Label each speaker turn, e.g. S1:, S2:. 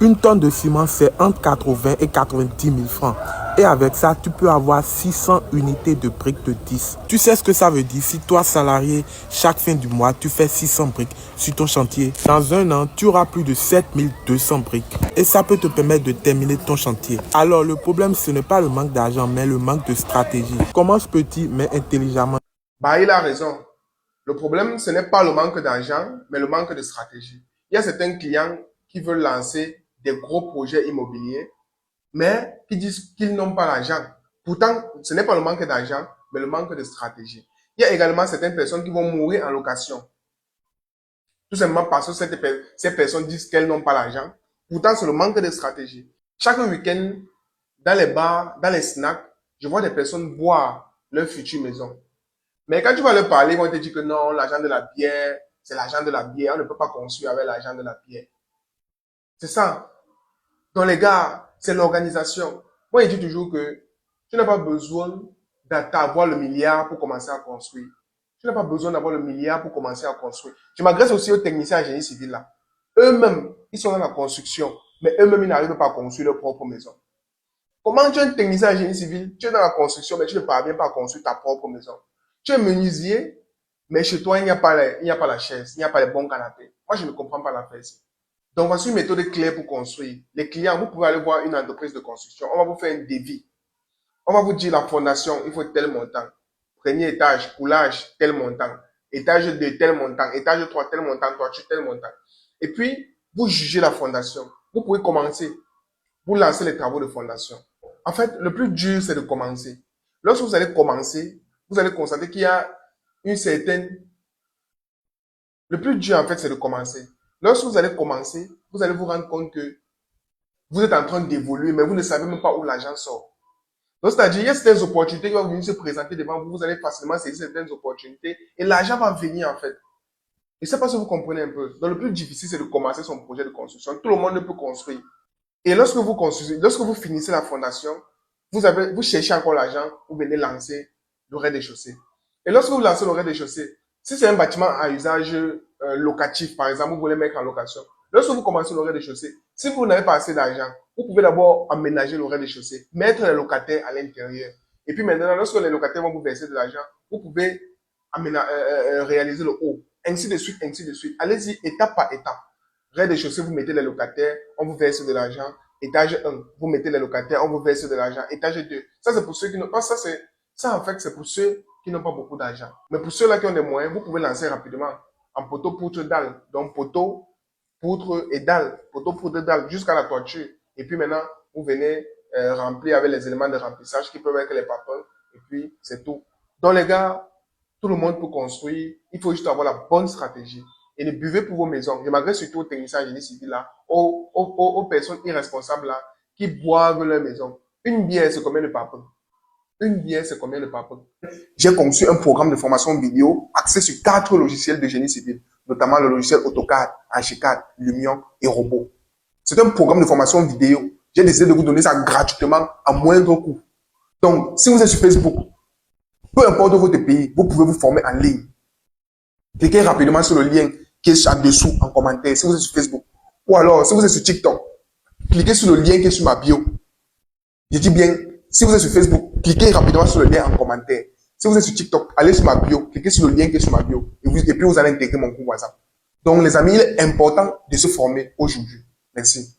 S1: Une tonne de ciment, c'est entre 80 et 90 000 francs. Et avec ça, tu peux avoir 600 unités de briques de 10. Tu sais ce que ça veut dire? Si toi, salarié, chaque fin du mois, tu fais 600 briques sur ton chantier, dans un an, tu auras plus de 7200 briques. Et ça peut te permettre de terminer ton chantier. Alors, le problème, ce n'est pas le manque d'argent, mais le manque de stratégie. Commence petit, mais intelligemment.
S2: Bah, il a raison. Le problème, ce n'est pas le manque d'argent, mais le manque de stratégie. Il y a certains clients qui veulent lancer des gros projets immobiliers, mais qui disent qu'ils n'ont pas l'argent. Pourtant, ce n'est pas le manque d'argent, mais le manque de stratégie. Il y a également certaines personnes qui vont mourir en location. Tout simplement parce que ces personnes disent qu'elles n'ont pas l'argent. Pourtant, c'est le manque de stratégie. Chaque week-end, dans les bars, dans les snacks, je vois des personnes boire leur future maison. Mais quand tu vas leur parler, ils vont te dire que non, l'argent de la bière, c'est l'argent de la bière. On ne peut pas construire avec l'argent de la bière. C'est ça. Donc les gars, c'est l'organisation. Moi, je dis toujours que tu n'as pas besoin d'avoir le milliard pour commencer à construire. Tu n'as pas besoin d'avoir le milliard pour commencer à construire. Je m'adresse aussi aux techniciens en génie civil là. Eux-mêmes, ils sont dans la construction, mais eux-mêmes, ils n'arrivent pas à construire leur propre maison. Comment tu es un technicien en génie civil, tu es dans la construction, mais tu ne parviens pas à construire ta propre maison. Tu es menuisier, mais chez toi, il n'y a pas la chaise, il n'y a pas les bons canapés. Moi, je ne comprends pas l'affaire ici. Donc, voici une méthode claire pour construire. Les clients, vous pouvez aller voir une entreprise de construction. On va vous faire un devis. On va vous dire la fondation, il faut tel montant. Premier étage, coulage, tel montant. Étage 2, tel montant. Étage 3, tel montant. Toiture, tel montant. Et puis, vous jugez la fondation. Vous pouvez commencer. Vous lancez les travaux de fondation. En fait, le plus dur, c'est de commencer. Lorsque vous allez commencer, vous allez constater qu'il y a une certaine... Le plus dur, en fait, c'est de commencer. Lorsque vous allez commencer, vous allez vous rendre compte que vous êtes en train d'évoluer, mais vous ne savez même pas où l'argent sort. Donc, c'est-à-dire, il y a certaines opportunités qui vont venir se présenter devant vous, vous allez facilement saisir certaines opportunités et l'argent va venir, en fait. Et c'est parce que vous comprenez un peu. Donc, le plus difficile, c'est de commencer son projet de construction. Tout le monde ne peut construire. Et lorsque vous construisez, lorsque vous finissez la fondation, vous cherchez encore l'argent, vous venez lancer le rez-de-chaussée. Et lorsque vous lancez le rez-de-chaussée, si c'est un bâtiment à usage locatif, par exemple, vous voulez mettre en location, lorsque vous commencez le rez-de-chaussée, si vous n'avez pas assez d'argent, vous pouvez d'abord aménager le rez-de-chaussée, mettre les locataires à l'intérieur. Et puis maintenant, lorsque les locataires vont vous verser de l'argent, vous pouvez réaliser le haut. Ainsi de suite, ainsi de suite. Allez-y étape par étape. Rez-de-chaussée, vous mettez les locataires, on vous verse de l'argent. Étage 1, vous mettez les locataires, on vous verse de l'argent. Étage 2, ça c'est pour ceux qui n'ont pas, ça en fait c'est pour ceux qui n'ont pas beaucoup d'argent. Mais pour ceux-là qui ont des moyens, vous pouvez lancer rapidement en poteau, poutre, dalle. Donc poteau, poutre et dalle. Poteau, poutre, dalle jusqu'à la toiture. Et puis maintenant, vous venez remplir avec les éléments de remplissage qui peuvent être les papins. Et puis c'est tout. Donc les gars, tout le monde peut construire. Il faut juste avoir la bonne stratégie. Et ne buvez pour vos maisons. Je m'adresse surtout aux techniciens en génie civil là, aux personnes irresponsables là, qui boivent leur maison. Une bière, c'est combien de papins? Une bière, c'est combien de papins? J'ai conçu un programme de formation vidéo axé sur 4 logiciels de génie civil, notamment le logiciel AutoCAD, Archicad, Lumion et Robot. C'est un programme de formation vidéo. J'ai décidé de vous donner ça gratuitement à moindre coût. Donc, si vous êtes sur Facebook, peu importe votre pays, vous pouvez vous former en ligne. Cliquez rapidement sur le lien qui est en-dessous en commentaire si vous êtes sur Facebook. Ou alors, si vous êtes sur TikTok, cliquez sur le lien qui est sur ma bio. Je dis bien, si vous êtes sur Facebook, cliquez rapidement sur le lien en commentaire. Si vous êtes sur TikTok, allez sur ma bio, cliquez sur le lien qui est sur ma bio. Et puis vous allez intégrer mon groupe WhatsApp. Donc les amis, il est important de se former aujourd'hui. Merci.